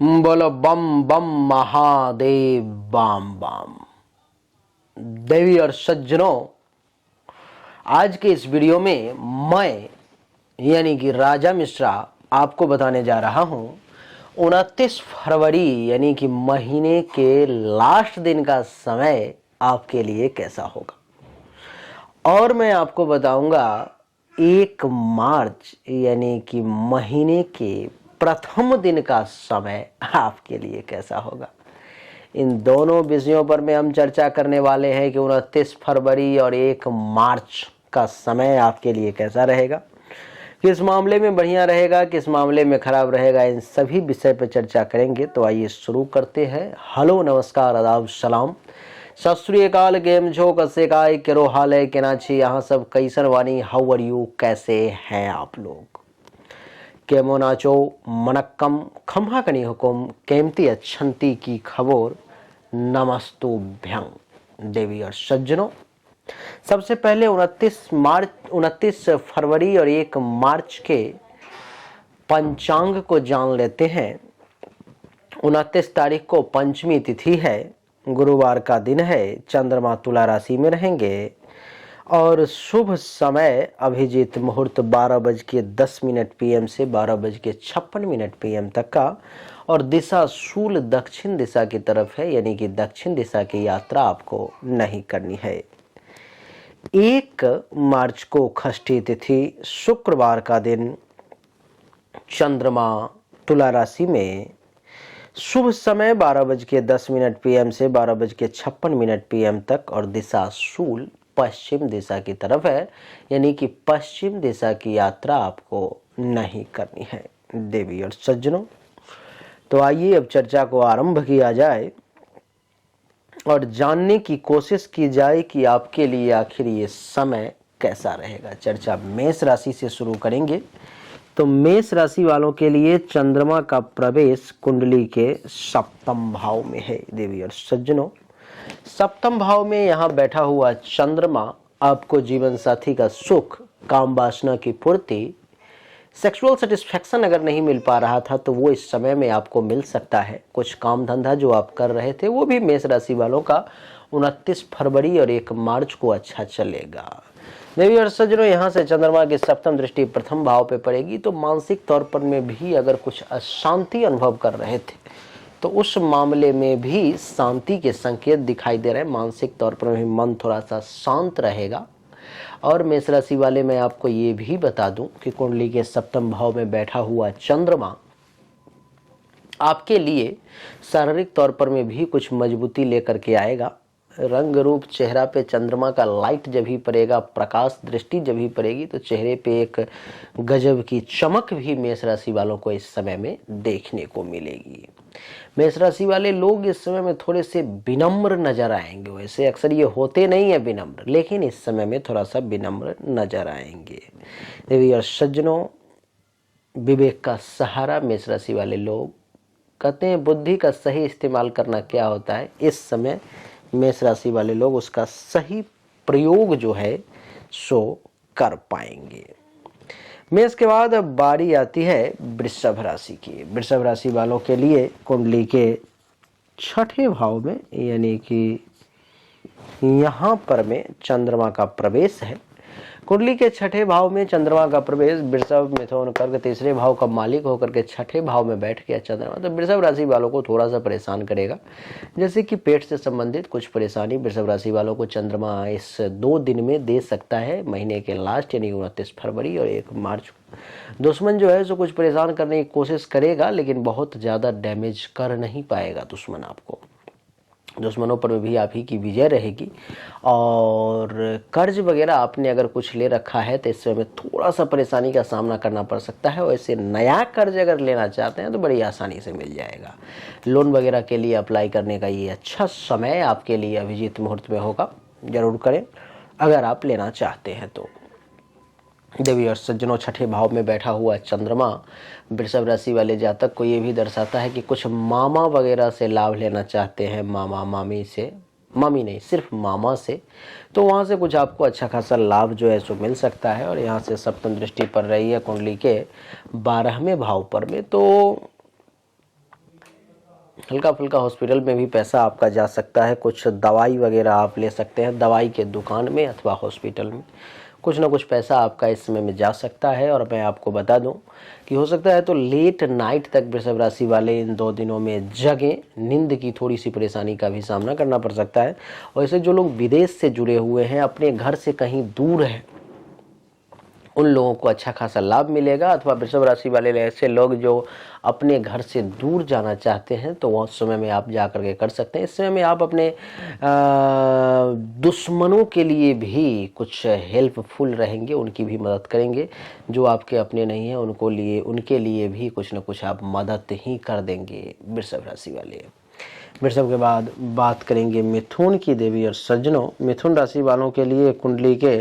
बोलो बम बम Mahadev balm balm. देवी और सज्जनों, आज के इस वीडियो में मैं यानी कि राजा मिश्रा आपको बताने जा रहा हूं 29 फरवरी यानी कि महीने के लास्ट दिन का समय आपके लिए कैसा होगा। और मैं आपको बताऊंगा 1 मार्च यानी कि महीने के प्रथम दिन का समय आपके लिए कैसा होगा। इन दोनों विषयों पर में हम चर्चा करने वाले हैं कि 29 फरवरी और 1 मार्च का समय आपके लिए कैसा रहेगा, किस मामले में बढ़िया रहेगा, किस मामले में खराब रहेगा, इन सभी विषय पर चर्चा करेंगे। तो आइए शुरू करते हैं। हेलो, नमस्कार, आदाब, सलाम, सत श्री अकाल, गेम झो, कसे काय, केरो हाल है, केना छी यहाँ सब, कैसन वानी, हाउ आर यू, कैसे हैं आप लोग, केमो नाचो, मनक्कम, खम्हा कनी हुकुम, केमती अच्छंती की खबर, नमस्तुभ्यं। देवी और सज्जनों, सबसे पहले 29 फरवरी और 1 मार्च के पंचांग को जान लेते हैं। 29 तारीख को पंचमी तिथि है, गुरुवार का दिन है, चंद्रमा तुला राशि में रहेंगे और शुभ समय अभिजीत मुहूर्त 12:10 PM से 12:56 PM तक का, और दिशा शूल दक्षिण दिशा की तरफ है, यानी कि दक्षिण दिशा की यात्रा आपको नहीं करनी है। 1 मार्च को षष्ठी तिथि, शुक्रवार का दिन, चंद्रमा तुला राशि में, शुभ समय 12:10 PM से 12:56 PM तक, और दिशा शूल पश्चिम दिशा की तरफ है, यानी कि पश्चिम दिशा की यात्रा आपको नहीं करनी है। देवी और सज्जनों, तो आइए अब चर्चा को आरंभ किया जाए और जानने की कोशिश की जाए कि आपके लिए आखिर ये समय कैसा रहेगा। चर्चा मेष राशि से शुरू करेंगे। तो मेष राशि वालों के लिए चंद्रमा का प्रवेश कुंडली के सप्तम भाव में है। देवी और सज्जनों, सप्तम भाव में यहाँ बैठा हुआ चंद्रमा आपको जीवन साथी का सुख, काम वासना की पूर्ति, सेक्सुअल सेटिस्फेक्शन अगर नहीं मिल पा रहा था तो वो इस समय में आपको मिल सकता है। कुछ काम धंधा जो आप कर रहे थे वो भी मेष राशि वालों का 29 फरवरी और 1 मार्च को अच्छा चलेगा। देवी और सज्जनों, यहाँ से चंद्रमा की सप्तम दृष्टि प्रथम भाव पे पड़ेगी तो मानसिक तौर पर में भी अगर कुछ अशांति अनुभव कर रहे थे तो उस मामले में भी शांति के संकेत दिखाई दे रहे हैं। मानसिक तौर पर भी मन थोड़ा सा शांत रहेगा। और मेष राशि वाले मैं आपको ये भी बता दूं कि कुंडली के सप्तम भाव में बैठा हुआ चंद्रमा आपके लिए शारीरिक तौर पर में भी कुछ मजबूती लेकर के आएगा। रंग रूप चेहरा पे चंद्रमा का लाइट जब भी पड़ेगा, प्रकाश दृष्टि जब भी पड़ेगी तो चेहरे पे एक गजब की चमक भी मेष राशि वालों को इस समय में देखने को मिलेगी। मेष राशि वाले लोग इस समय में थोड़े से विनम्र नजर आएंगे। वैसे अक्सर ये होते नहीं है विनम्र, लेकिन इस समय में थोड़ा सा विनम्र नजर आएंगे। देवी और सज्जनों, विवेक का सहारा मेष राशि वाले लोग कहते हैं। बुद्धि का सही इस्तेमाल करना क्या होता है, इस समय मेष राशि वाले लोग उसका सही प्रयोग जो है सो कर पाएंगे। मेष के बाद अब बारी आती है वृषभ राशि की। वृषभ राशि वालों के लिए कुंडली के छठे भाव में यानी कि यहाँ पर में चंद्रमा का प्रवेश है। कुंडली के छठे भाव में चंद्रमा का प्रवेश, वृषभ मिथुन कर्क तीसरे भाव का मालिक होकर के छठे भाव में बैठ गया चंद्रमा, तो वृषभ राशि वालों को थोड़ा सा परेशान करेगा। जैसे कि पेट से संबंधित कुछ परेशानी वृषभ राशि वालों को चंद्रमा इस 2 दिन में दे सकता है, महीने के लास्ट यानी 29 फरवरी और 1 मार्च को। दुश्मन जो है सो कुछ परेशान करने की कोशिश करेगा, लेकिन बहुत ज़्यादा डैमेज कर नहीं पाएगा दुश्मन आपको। दुश्मनों पर भी आप ही की विजय रहेगी। और कर्ज वगैरह आपने अगर कुछ ले रखा है तो इस समय में थोड़ा सा परेशानी का सामना करना पड़ सकता है। वैसे नया कर्ज अगर लेना चाहते हैं तो बड़ी आसानी से मिल जाएगा। लोन वगैरह के लिए अप्लाई करने का ये अच्छा समय आपके लिए अभिजीत मुहूर्त में होगा। जरूर करें अगर आप लेना चाहते हैं तो। देवी और सज्जनों, छठे भाव में बैठा हुआ चंद्रमा वृषभ राशि वाले जातक को ये भी दर्शाता है कि कुछ मामा वगैरह से लाभ लेना चाहते हैं, मामा मामी से, मामी नहीं सिर्फ मामा से, तो वहाँ से कुछ आपको अच्छा खासा लाभ जो है सो मिल सकता है। और यहाँ से सप्तम दृष्टि पड़ रही है कुंडली के 12वें भाव पर में, तो हल्का फुल्का हॉस्पिटल में भी पैसा आपका जा सकता है। कुछ दवाई वगैरह आप ले सकते हैं, दवाई के दुकान में अथवा हॉस्पिटल में कुछ ना कुछ पैसा आपका इस समय में जा सकता है। और मैं आपको बता दूं कि हो सकता है तो लेट नाइट तक वृषभ राशि वाले इन 2 दिनों में जगें, नींद की थोड़ी सी परेशानी का भी सामना करना पड़ सकता है। और ऐसे जो लोग विदेश से जुड़े हुए हैं, अपने घर से कहीं दूर हैं, उन लोगों को अच्छा खासा लाभ मिलेगा। अथवा वृषभ राशि वाले ऐसे लोग जो अपने घर से दूर जाना चाहते हैं तो वह समय में आप जा करके कर सकते हैं। इस समय में आप अपने दुश्मनों के लिए भी कुछ हेल्पफुल रहेंगे, उनकी भी मदद करेंगे। जो आपके अपने नहीं हैं उनके लिए भी कुछ न कुछ आप मदद ही कर देंगे वृषभ राशि वाले। वृषभ के बाद बात करेंगे मिथुन की देवी और सज्जनों। मिथुन राशि वालों के लिए कुंडली के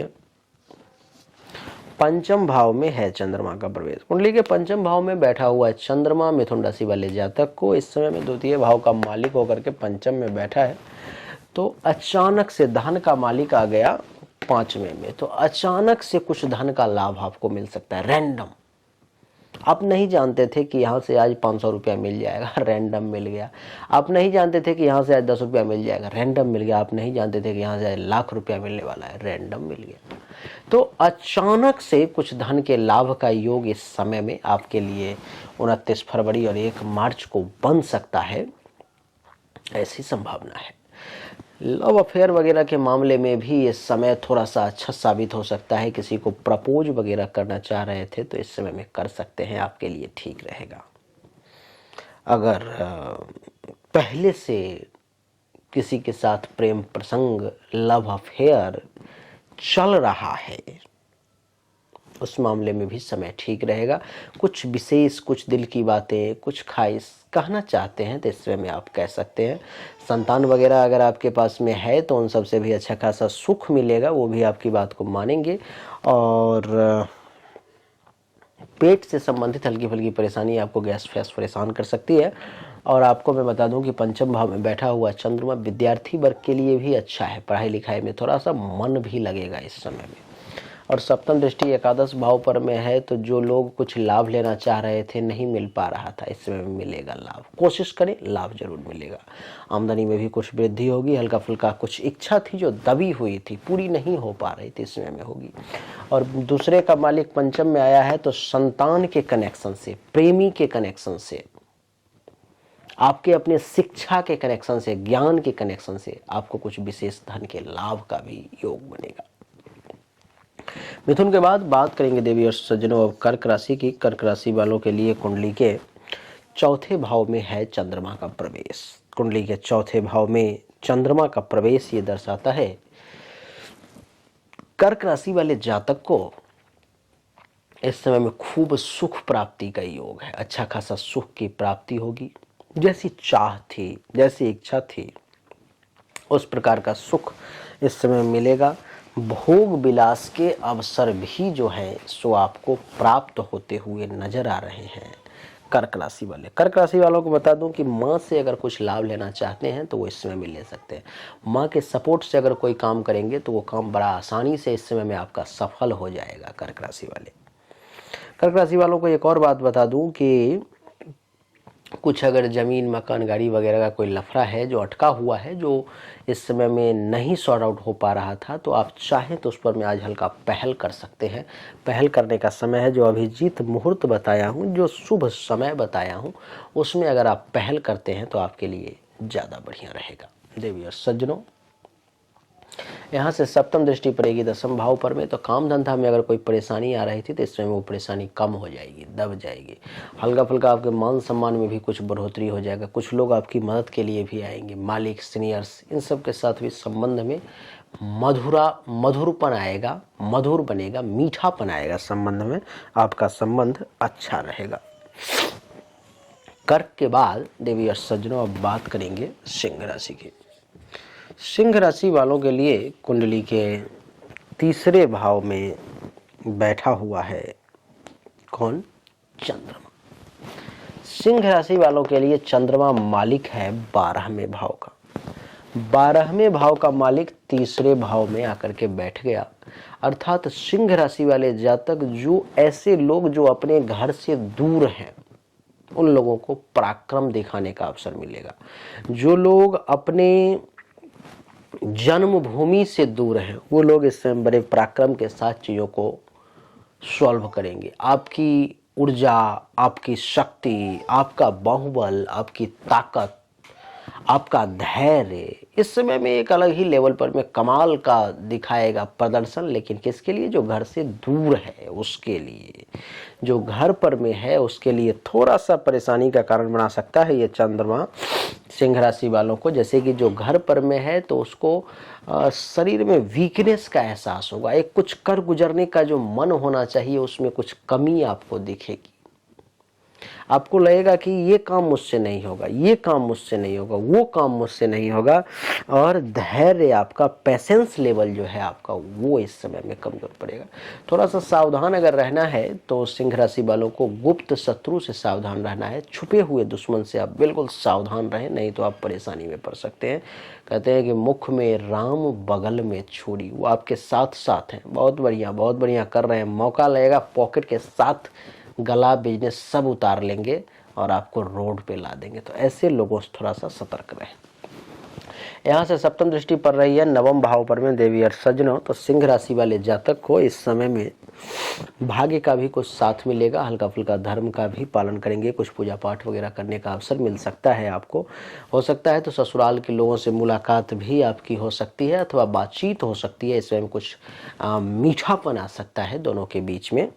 पंचम भाव में है चंद्रमा का प्रवेश। कुंडली के पंचम भाव में बैठा हुआ है चंद्रमा मिथुन राशि वाले जातक को इस समय में द्वितीय भाव का मालिक होकर के पंचम में बैठा है। तो अचानक से धन का मालिक आ गया 5वें में, तो अचानक से कुछ धन का लाभ आपको मिल सकता है। रैंडम, आप नहीं जानते थे कि यहाँ से आज 500 रुपया मिल जाएगा, रैंडम मिल गया। आप नहीं जानते थे कि यहाँ से आज 10 रुपया मिल जाएगा, रैंडम मिल गया। आप नहीं जानते थे कि यहाँ से आज लाख रुपया मिलने वाला है, रैंडम मिल गया। तो अचानक से कुछ धन के लाभ का योग इस समय में आपके लिए 29 फरवरी और 1 मार्च को बन सकता है, ऐसी संभावना है। लव अफेयर वगैरह के मामले में भी इस समय थोड़ा सा अच्छा साबित हो सकता है। किसी को प्रपोज वगैरह करना चाह रहे थे तो इस समय में कर सकते हैं, आपके लिए ठीक रहेगा। अगर पहले से किसी के साथ प्रेम प्रसंग, लव अफेयर चल रहा है, उस मामले में भी समय ठीक रहेगा। कुछ विशेष, कुछ दिल की बातें, कुछ ख्वाहिश कहना चाहते हैं तो इस समय में आप कह सकते हैं। संतान वगैरह अगर आपके पास में है तो उन सबसे भी अच्छा खासा सुख मिलेगा, वो भी आपकी बात को मानेंगे। और पेट से संबंधित हल्की फुल्की परेशानी आपको गैस फैस परेशान कर सकती है। और आपको मैं बता दूं कि पंचम भाव में बैठा हुआ चंद्रमा विद्यार्थी वर्ग के लिए भी अच्छा है। पढ़ाई लिखाई में थोड़ा सा मन भी लगेगा इस समय में। और सप्तम दृष्टि एकादश भाव पर में है, तो जो लोग कुछ लाभ लेना चाह रहे थे, नहीं मिल पा रहा था, इस समय में मिलेगा लाभ। कोशिश करें, लाभ जरूर मिलेगा। आमदनी में भी कुछ वृद्धि होगी। हल्का फुल्का कुछ इच्छा थी जो दबी हुई थी, पूरी नहीं हो पा रही थी, इस समय में होगी। और दूसरे का मालिक पंचम में आया है तो संतान के कनेक्शन से, प्रेमी के कनेक्शन से, आपके अपने शिक्षा के कनेक्शन से, ज्ञान के कनेक्शन से आपको कुछ विशेष धन के लाभ का भी योग बनेगा। मिथुन के बाद बात करेंगे देवी और सज्जनों अब कर्क राशि की। कर्क राशि वालों के लिए कुंडली के चौथे भाव में है चंद्रमा का प्रवेश। कुंडली के चौथे भाव में चंद्रमा का प्रवेश ये दर्शाता है कर्क राशि वाले जातक को इस समय में खूब सुख प्राप्ति का योग है। अच्छा खासा सुख की प्राप्ति होगी। जैसी चाह थी, जैसी इच्छा थी, उस प्रकार का सुख इस समय मिलेगा। भोग विलास के अवसर भी जो है सो आपको प्राप्त होते हुए नजर आ रहे हैं कर्क राशि वाले। कर्क राशि वालों को बता दूं कि माँ से अगर कुछ लाभ लेना चाहते हैं तो वो इस समय में ले सकते हैं। माँ के सपोर्ट से अगर कोई काम करेंगे तो वो काम बड़ा आसानी से इस समय में आपका सफल हो जाएगा कर्क राशि वाले। कर्क राशि वालों को एक और बात बता दूं कि कुछ अगर जमीन, मकान, गाड़ी वगैरह का कोई लफड़ा है जो अटका हुआ है, जो इस समय में नहीं सॉर्ट आउट हो पा रहा था, तो आप चाहें तो उस पर मैं आज हल्का पहल कर सकते हैं। पहल करने का समय है जो अभिजीत मुहूर्त बताया हूं, जो शुभ समय बताया हूं, उसमें अगर आप पहल करते हैं तो आपके लिए ज़्यादा बढ़िया रहेगा। देवी और सज्जनों, यहाँ से सप्तम दृष्टि पड़ेगी 10वें भाव पर में, तो काम धंधा में अगर कोई परेशानी आ रही थी तो इस समय वो परेशानी कम हो जाएगी, दब जाएगी। हल्का फुल्का आपके मान सम्मान में भी कुछ बढ़ोतरी हो जाएगा। कुछ लोग आपकी मदद के लिए भी आएंगे, मालिक, सीनियर्स, इन सब के साथ भी संबंध में मधुरपन आएगा, मधुर बनेगा, मीठापन आएगा संबंध में। आपका संबंध अच्छा रहेगा। कर्क के बाद देवी और सज्जनों अब बात करेंगे सिंह राशि की। सिंह राशि वालों के लिए कुंडली के तीसरे भाव में बैठा हुआ है कौन? चंद्रमा। सिंह राशि वालों के लिए चंद्रमा मालिक है 12वें भाव का। 12वें भाव का मालिक तीसरे भाव में आकर के बैठ गया। अर्थात सिंह राशि वाले जातक, जो ऐसे लोग जो अपने घर से दूर हैं, उन लोगों को पराक्रम दिखाने का अवसर मिलेगा। जो लोग अपने जन्मभूमि से दूर हैं वो लोग इस समय बड़े पराक्रम के साथ चीज़ों को सॉल्व करेंगे। आपकी ऊर्जा, आपकी शक्ति, आपका बाहुबल, आपकी ताकत, आपका धैर्य इस समय में एक अलग ही लेवल पर में कमाल का दिखाएगा प्रदर्शन। लेकिन किसके लिए? जो घर से दूर है उसके लिए। जो घर पर में है उसके लिए थोड़ा सा परेशानी का कारण बना सकता है ये चंद्रमा सिंह राशि वालों को। जैसे कि जो घर पर में है तो उसको शरीर में वीकनेस का एहसास होगा। एक कुछ कर गुजरने का जो मन होना चाहिए उसमें कुछ कमी आपको दिखेगी। आपको लगेगा कि ये काम मुझसे नहीं होगा, ये काम मुझसे नहीं होगा, वो काम मुझसे नहीं होगा। और धैर्य, आपका पेशेंस लेवल जो है आपका, वो इस समय में कमजोर पड़ेगा। थोड़ा सा सावधान अगर रहना है तो सिंह राशि वालों को गुप्त शत्रु से सावधान रहना है। छुपे हुए दुश्मन से आप बिल्कुल सावधान रहें, नहीं तो आप परेशानी में पड़ सकते हैं। कहते हैं कि मुख में राम बगल में छुरी, वो आपके साथ साथ हैं। बहुत बढ़िया कर रहे हैं। मौका लगेगा पॉकेट के साथ गला बिजनेस सब उतार लेंगे और आपको रोड पे ला देंगे। तो ऐसे लोगों से थोड़ा सा सतर्क रहें। यहाँ से सप्तम दृष्टि पड़ रही है नवम भाव पर में देवी और सज्जनों। तो सिंह राशि वाले जातक को इस समय में भाग्य का भी कुछ साथ मिलेगा। हल्का फुल्का धर्म का भी पालन करेंगे। कुछ पूजा पाठ वगैरह करने का अवसर मिल सकता है आपको। हो सकता है तो ससुराल के लोगों से मुलाकात भी आपकी हो सकती है अथवा बातचीत हो सकती है। इसमें कुछ मीठापन आ सकता है दोनों के बीच में।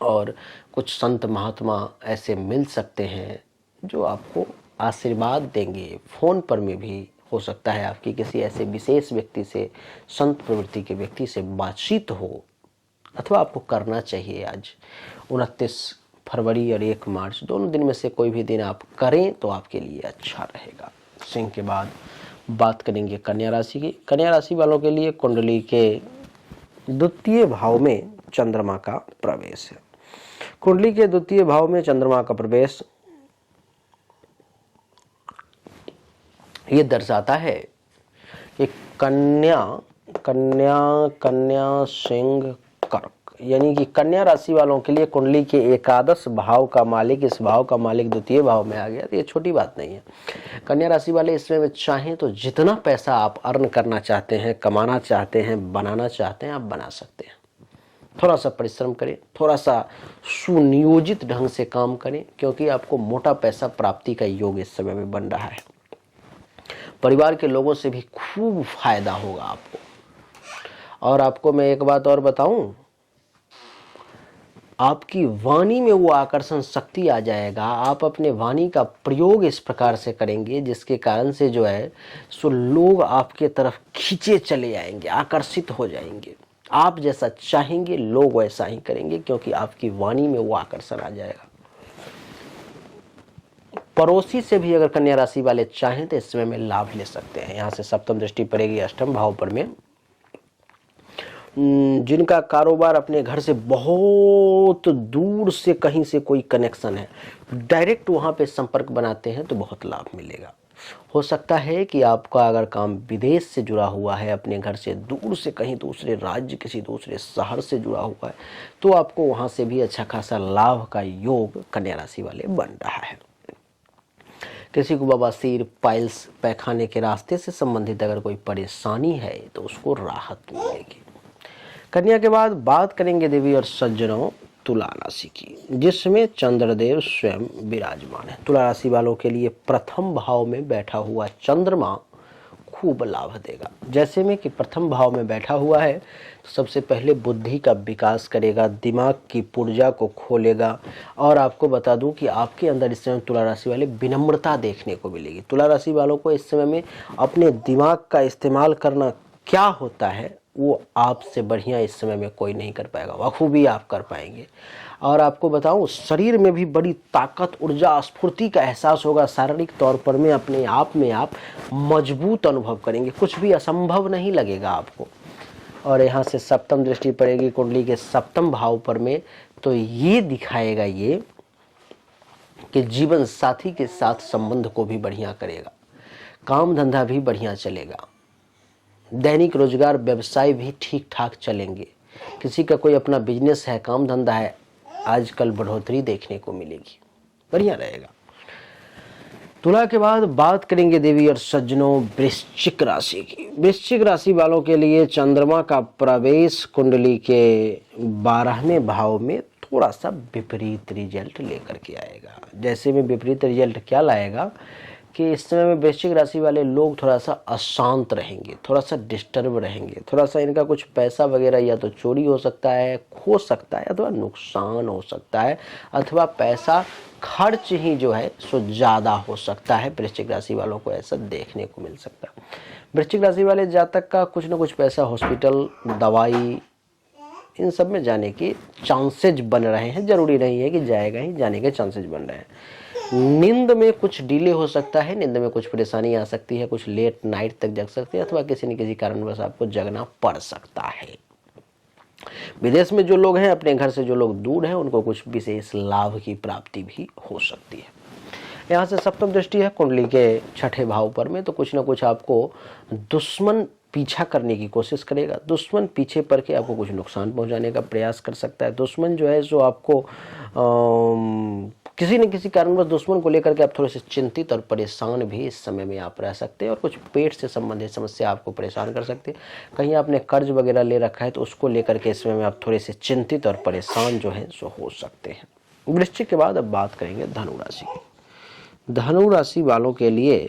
और कुछ संत महात्मा ऐसे मिल सकते हैं जो आपको आशीर्वाद देंगे। फोन पर में भी हो सकता है आपकी किसी ऐसे विशेष व्यक्ति से, संत प्रवृत्ति के व्यक्ति से बातचीत हो, अथवा आपको करना चाहिए। आज 29 फरवरी और 1 मार्च दोनों दिन में से कोई भी दिन आप करें तो आपके लिए अच्छा रहेगा। सिंह के बाद बात करेंगे कन्या राशि की। कन्या राशि वालों के लिए कुंडली के द्वितीय भाव में चंद्रमा का प्रवेश है। कुंडली के द्वितीय भाव में चंद्रमा का प्रवेश ये दर्शाता है कि कन्या सिंह कर्क, यानी कि कन्या राशि वालों के लिए कुंडली के एकादश भाव का मालिक, इस भाव का मालिक द्वितीय भाव में आ गया। तो ये छोटी बात नहीं है। कन्या राशि वाले इसमें चाहें तो जितना पैसा आप अर्न करना चाहते हैं, कमाना चाहते हैं, बनाना चाहते हैं, आप बना सकते हैं। थोड़ा सा परिश्रम करें, थोड़ा सा सुनियोजित ढंग से काम करें, क्योंकि आपको मोटा पैसा प्राप्ति का योग इस समय में बन रहा है। परिवार के लोगों से भी खूब फायदा होगा आपको। और आपको मैं एक बात और बताऊं, आपकी वाणी में वो आकर्षण शक्ति आ जाएगा। आप अपने वाणी का प्रयोग इस प्रकार से करेंगे जिसके कारण से जो है सो लोग आपके तरफ खींचे चले आएंगे, आकर्षित हो जाएंगे। आप जैसा चाहेंगे लोग वैसा ही करेंगे, क्योंकि आपकी वाणी में वो आकर्षण आ जाएगा। पड़ोसी से भी अगर कन्या राशि वाले चाहें तो इस समय में लाभ ले सकते हैं। यहाँ से सप्तम दृष्टि पड़ेगी अष्टम भाव पर में। जिनका कारोबार अपने घर से बहुत दूर से कहीं से कोई कनेक्शन है, डायरेक्ट वहां पे संपर्क बनाते हैं तो बहुत लाभ मिलेगा। हो सकता है कि आपका अगर काम विदेश से जुड़ा हुआ है, अपने घर से दूर से कहीं दूसरे राज्य, किसी दूसरे शहर से जुड़ा हुआ है, तो आपको वहां से भी अच्छा खासा लाभ का योग कन्या राशि वाले बन रहा है। किसी को बवासीर, पाइल्स, पैखाने के रास्ते से संबंधित अगर कोई परेशानी है तो उसको राहत मिलेगी। कन्या के बाद बात करेंगे देवी और सज्जनों तुला राशि की, जिसमें चंद्रदेव स्वयं विराजमान है। तुला राशि वालों के लिए प्रथम भाव में बैठा हुआ चंद्रमा खूब लाभ देगा। जैसे में कि प्रथम भाव में बैठा हुआ है तो सबसे पहले बुद्धि का विकास करेगा, दिमाग की ऊर्जा को खोलेगा। और आपको बता दूं कि आपके अंदर इस समय तुला राशि वाले विनम्रता देखने को मिलेगी। तुला राशि वालों को इस समय में अपने दिमाग का इस्तेमाल करना क्या होता है वो आपसे बढ़िया इस समय में कोई नहीं कर पाएगा, बखूबी आप कर पाएंगे। और आपको बताऊं, शरीर में भी बड़ी ताकत, ऊर्जा, स्फूर्ति का एहसास होगा। शारीरिक तौर पर में अपने आप में आप मजबूत अनुभव करेंगे, कुछ भी असंभव नहीं लगेगा आपको। और यहाँ से सप्तम दृष्टि पड़ेगी कुंडली के सप्तम भाव पर में, तो ये दिखाएगा ये कि जीवन साथी के साथ संबंध को भी बढ़िया करेगा, काम धंधा भी बढ़िया चलेगा, दैनिक रोजगार व्यवसाय भी ठीक ठाक चलेंगे। किसी का कोई अपना बिजनेस है, काम धंधा है, आजकल बढ़ोतरी देखने को मिलेगी। बढ़िया रहेगा। तुला के बाद बात करेंगे देवी और सज्जनों वृश्चिक राशि की। वृश्चिक राशि वालों के लिए चंद्रमा का प्रवेश कुंडली के 12वें भाव में थोड़ा सा विपरीत रिजल्ट लेकर के आएगा। जैसे में विपरीत रिजल्ट क्या लाएगा कि इस समय में वृश्चिक राशि वाले लोग थोड़ा सा अशांत रहेंगे, थोड़ा सा डिस्टर्ब रहेंगे, थोड़ा सा इनका कुछ पैसा वगैरह या तो चोरी हो सकता है, खो सकता है, अथवा नुकसान हो सकता है, अथवा पैसा खर्च ही जो है सो ज़्यादा हो सकता है। वृश्चिक राशि वालों को ऐसा देखने को मिल सकता है। वृश्चिक राशि वाले जातक का कुछ ना कुछ पैसा हॉस्पिटल, दवाई, इन सब में जाने के चांसेज बन रहे हैं। जरूरी नहीं है कि जाएगा ही, जाने के चांसेज बन रहे हैं। नींद में कुछ डिले हो सकता है, नींद में कुछ परेशानी आ सकती है, कुछ लेट नाइट तक जग सकते हैं, अथवा किसी न किसी कारणवश आपको जगना पड़ सकता है। विदेश में जो लोग हैं, अपने घर से जो लोग दूर हैं, उनको कुछ विशेष लाभ की प्राप्ति भी हो सकती है। यहाँ से सप्तम दृष्टि है कुंडली के 6ठे भाव पर में, तो कुछ ना कुछ आपको दुश्मन पीछा करने की कोशिश करेगा। दुश्मन पीछे पड़ के आपको कुछ नुकसान पहुंचाने का प्रयास कर सकता है। दुश्मन जो है जो आपको किसी न किसी कारणवश दुश्मन को लेकर के आप थोड़े से चिंतित और परेशान भी इस समय में आप रह सकते हैं, और कुछ पेट से संबंधित समस्या आपको परेशान कर सकते हैं। कहीं आपने कर्ज वगैरह ले रखा है तो उसको लेकर के इस समय में आप थोड़े से चिंतित और परेशान जो है सो हो सकते हैं। वृश्चिक के बाद अब बात करेंगे धनु राशि की। धनु राशि वालों के लिए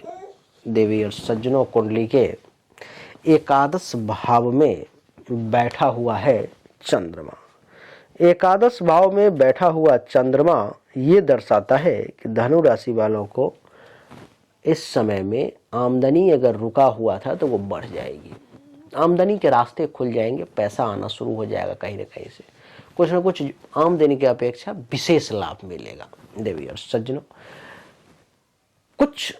देवी और सज्जनों कुंडली के एकादश भाव में बैठा हुआ है चंद्रमा। एकादश भाव में बैठा हुआ चंद्रमा ये दर्शाता है कि धनु राशि वालों को इस समय में आमदनी अगर रुका हुआ था तो वो बढ़ जाएगी। आमदनी के रास्ते खुल जाएंगे, पैसा आना शुरू हो जाएगा। कहीं ना कहीं से कुछ ना कुछ आमदनी की अपेक्षा विशेष लाभ मिलेगा। देवी और सज्जनों, कुछ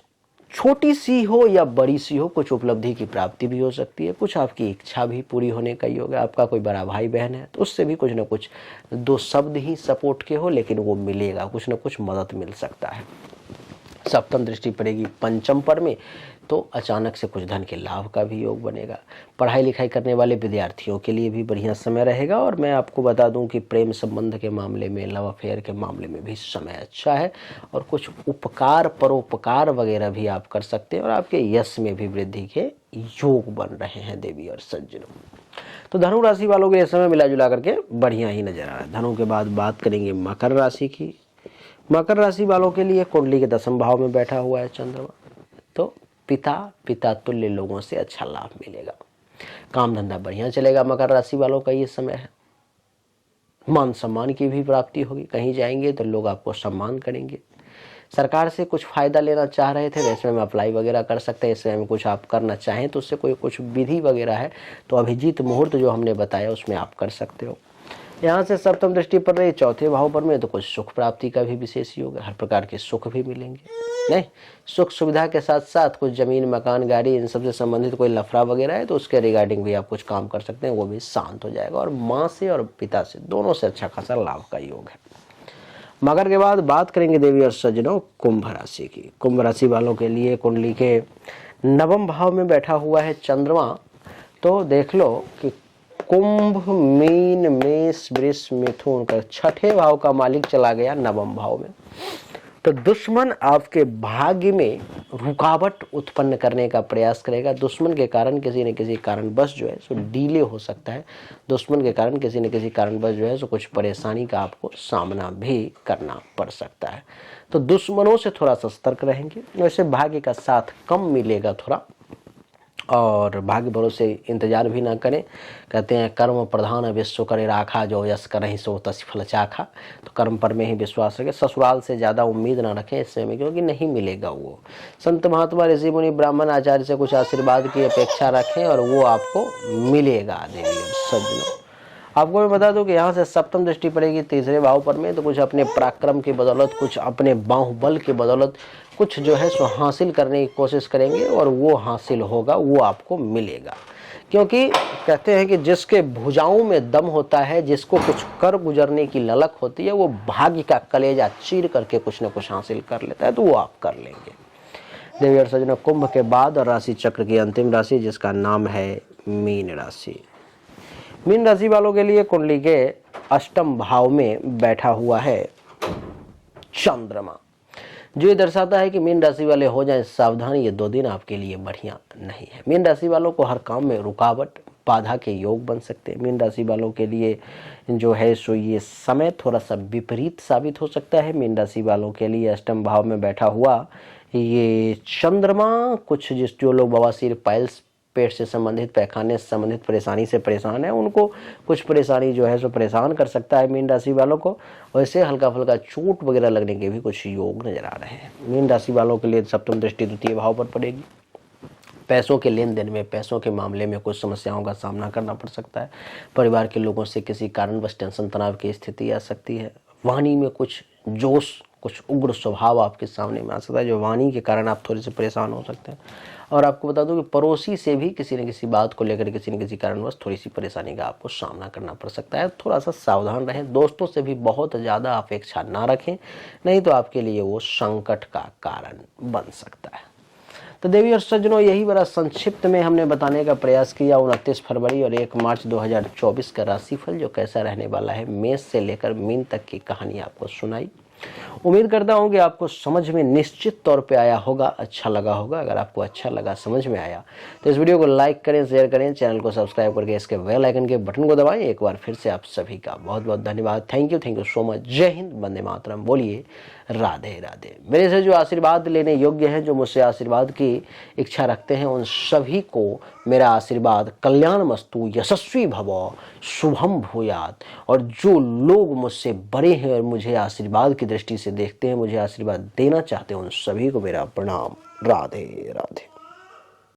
छोटी सी हो या बड़ी सी हो, कुछ उपलब्धि की प्राप्ति भी हो सकती है, कुछ आपकी इच्छा भी पूरी होने का योग है। आपका कोई बड़ा भाई बहन है तो उससे भी कुछ ना कुछ, दो शब्द ही सपोर्ट के हो लेकिन वो मिलेगा, कुछ ना कुछ मदद मिल सकता है। सप्तम दृष्टि पड़ेगी पंचम पर में, तो अचानक से कुछ धन के लाभ का भी योग बनेगा। पढ़ाई लिखाई करने वाले विद्यार्थियों के लिए भी बढ़िया समय रहेगा। और मैं आपको बता दूं कि प्रेम संबंध के मामले में, लव अफेयर के मामले में भी समय अच्छा है, और कुछ उपकार परोपकार वगैरह भी आप कर सकते हैं, और आपके यश में भी वृद्धि के योग बन रहे हैं। देवी और सज्जनों, तो धनु राशि वालों के समय मिला जुला करके बढ़िया ही नजर आ रहा है। धनु के बाद बात करेंगे मकर राशि की। मकर राशि वालों के लिए कुंडली के 10वें भाव में बैठा हुआ है चंद्रमा, तो पिता तुल्य लोगों से अच्छा लाभ मिलेगा। काम धंधा बढ़िया चलेगा। मकर राशि वालों का ये समय है। मान सम्मान की भी प्राप्ति होगी। कहीं जाएंगे तो लोग आपको सम्मान करेंगे। सरकार से कुछ फायदा लेना चाह रहे थे, वैसे में अप्लाई वगैरह कर सकते हैं। इसमें कुछ आप करना चाहें तो उससे कोई कुछ विधि वगैरह है तो अभिजीत मुहूर्त जो हमने बताया उसमें आप कर सकते हो। यहाँ से सप्तम दृष्टि पड़ रही 4थे भाव पर में, तो कुछ सुख प्राप्ति का भी विशेष योग है। हर प्रकार के सुख भी मिलेंगे। नहीं, सुख सुविधा के साथ साथ कुछ जमीन, मकान, गाड़ी, इन सब से संबंधित कोई लफड़ा वगैरह है तो उसके रिगार्डिंग भी आप कुछ काम कर सकते हैं, वो भी शांत हो जाएगा। और माँ से और पिता से दोनों से अच्छा खासा लाभ का योग है। मकर के बाद बात करेंगे देवी और सज्जनों कुंभ राशि की। कुंभ राशि वालों के लिए कुंडली के 9वें भाव में बैठा हुआ है चंद्रमा, तो देख लो कि कुंभ, मीन, मेष, वृष, मिथुन का 6ठे भाव का मालिक चला गया 9वें भाव में, तो दुश्मन आपके भाग्य में रुकावट उत्पन्न करने का प्रयास करेगा। दुश्मन के कारण किसी न किसी कारणवश जो है सो डिले हो सकता है। दुश्मन के कारण किसी न किसी कारणवश जो है सो कुछ परेशानी का आपको सामना भी करना पड़ सकता है। तो दुश्मनों से थोड़ा सा सतर्क रहेंगे। वैसे भाग्य का साथ कम मिलेगा थोड़ा, और भाग्य भरोसे इंतजार भी ना करें। कहते हैं कर्म प्रधान विश्व करे राखा, जो यश करहि सो तस फल चाखा। तो कर्म पर में ही विश्वास रखें। ससुराल से ज़्यादा उम्मीद ना रखें इस समय, क्योंकि नहीं मिलेगा वो। संत महात्मा, ऋषि मुनि, ब्राह्मण आचार्य से कुछ आशीर्वाद की अपेक्षा रखें और वो आपको मिलेगा। देवी और सज्जनों, आपको मैं बता दूं कि यहाँ से सप्तम दृष्टि पड़ेगी 3रे भाव पर में, तो कुछ अपने पराक्रम की बदौलत, कुछ अपने बाहुबल की बदौलत कुछ जो है सो हासिल करने की कोशिश करेंगे, और वो हासिल होगा, वो आपको मिलेगा। क्योंकि कहते हैं कि जिसके भुजाओं में दम होता है, जिसको कुछ कर गुजरने की ललक होती है, वो भाग्य का कलेजा चीर करके कुछ न कुछ हासिल कर लेता है, तो वो आप कर लेंगे। देवी और सज्जनों, कुंभ के बाद और राशि चक्र की अंतिम राशि जिसका नाम है मीन राशि। मीन राशि वालों के लिए कुंडली के 8वें भाव में बैठा हुआ है चंद्रमा। जो ये दर्शाता है कि मीन राशि वाले हो जाएं सावधान, ये 2 दिन आपके लिए बढ़िया नहीं है। मीन राशि वालों को हर काम में रुकावट, बाधा के योग बन सकते हैं। मीन राशि वालों के लिए जो है सो ये समय थोड़ा सा विपरीत साबित हो सकता है। मीन राशि वालों के लिए अष्टम भाव में बैठा हुआ ये चंद्रमा, कुछ जो लोग बवासीर, पाइल्स, पेट से संबंधित, पैखाने से संबंधित परेशानी से परेशान है, उनको कुछ परेशानी जो है सो परेशान कर सकता है मीन राशि वालों को। वैसे हल्का फुल्का चोट वगैरह लगने के भी कुछ योग नजर आ रहे हैं। मीन राशि वालों के लिए सप्तम दृष्टि द्वितीय भाव पर पड़ेगी। पैसों के लेन देन में, पैसों के मामले में कुछ समस्याओं का सामना करना पड़ सकता है। परिवार के लोगों से किसी कारणवश टेंशन तनाव की स्थिति आ सकती है। वाणी में कुछ जोश, कुछ उग्र स्वभाव आपके सामने में आ सकता है, जो वाणी के कारण आप थोड़े से परेशान हो सकते हैं। और आपको बता दूं कि पड़ोसी से भी किसी न किसी बात को लेकर किसी न किसी कारणवश थोड़ी सी परेशानी का आपको सामना करना पड़ सकता है। थोड़ा सा सावधान रहें। दोस्तों से भी बहुत ज़्यादा अपेक्षा ना रखें, नहीं तो आपके लिए वो संकट का कारण बन सकता है। तो देवी और सज्जनों, यही बड़ा संक्षिप्त में हमने बताने का प्रयास किया 29 फरवरी और 1 मार्च 2024 का राशिफल जो कैसा रहने वाला है। मेष से लेकर मीन तक की कहानी आपको सुनाई। उम्मीद करता हूं कि आपको समझ में निश्चित तौर पे आया होगा, अच्छा लगा होगा। अगर आपको अच्छा लगा, समझ में आया, तो इस वीडियो को लाइक करें, शेयर करें, चैनल को सब्सक्राइब करके इसके बेल आइकन के बटन को दबाएं। एक बार फिर से आप सभी का बहुत बहुत धन्यवाद। Thank you so much. जय हिंद, वंदे मातरम। बोलिए राधे राधे। मेरे से जो आशीर्वाद लेने योग्य हैं, जो मुझसे आशीर्वाद की इच्छा रखते हैं, उन सभी को मेरा आशीर्वाद कल्याणमस्तु, यशस्वी भव, शुभम भूयात। और जो लोग मुझसे बड़े हैं और मुझे आशीर्वाद की दृष्टि से देखते हैं, मुझे आशीर्वाद देना चाहते हैं, उन सभी को मेरा प्रणाम। राधे राधे।